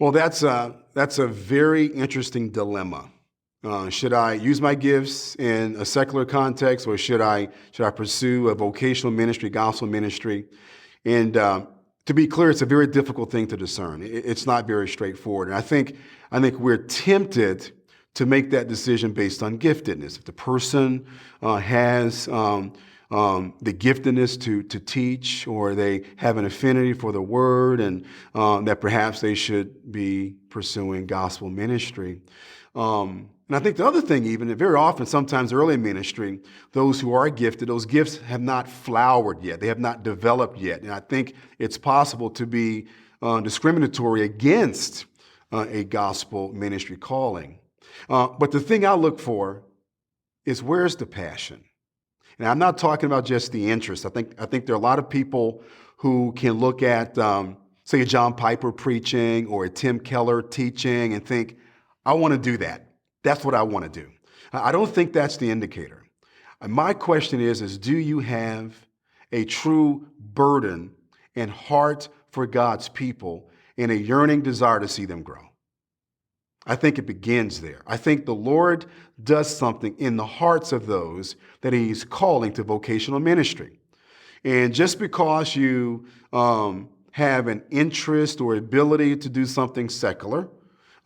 Well, that's a very interesting dilemma. Should I use my gifts in a secular context, or should I pursue a vocational ministry, gospel ministry? And to be clear, it's a very difficult thing to discern. It's not very straightforward. And I think we're tempted to make that decision based on giftedness. If the person has the giftedness to teach, or they have an affinity for the word, and that perhaps they should be pursuing gospel ministry. And I think the other thing, even, and very often, sometimes early in ministry, those who are gifted, those gifts have not flowered yet. They have not developed yet. And I think it's possible to be discriminatory against a gospel ministry calling. But the thing I look for is, where's the passion? And I'm not talking about just the interest. I think there are a lot of people who can look at, say, a John Piper preaching or a Tim Keller teaching and think, I want to do that. That's what I want to do. I don't think that's the indicator. My question is do you have a true burden and heart for God's people, and a yearning desire to see them grow? I think it begins there. I think the Lord does something in the hearts of those that He's calling to vocational ministry. And just because you have an interest or ability to do something secular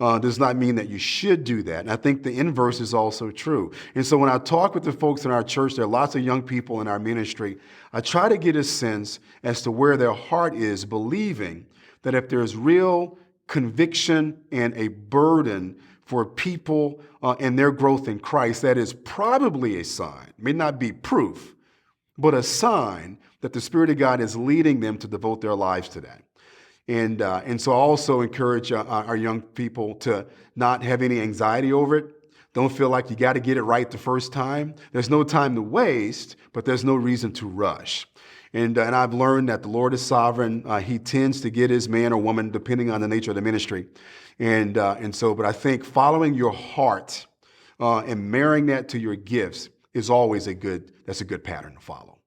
does not mean that you should do that. And I think the inverse is also true. And so when I talk with the folks in our church, there are lots of young people in our ministry, I try to get a sense as to where their heart is, believing that if there's real conviction and a burden for people and their growth in Christ, that is probably a sign, may not be proof, but a sign that the Spirit of God is leading them to devote their lives to that. And so I also encourage our young people to not have any anxiety over it. Don't feel like you got to get it right the first time. There's no time to waste, but there's no reason to rush. And I've learned that the Lord is sovereign. He tends to get His man or woman depending on the nature of the ministry. But I think following your heart and marrying that to your gifts is always a good pattern to follow.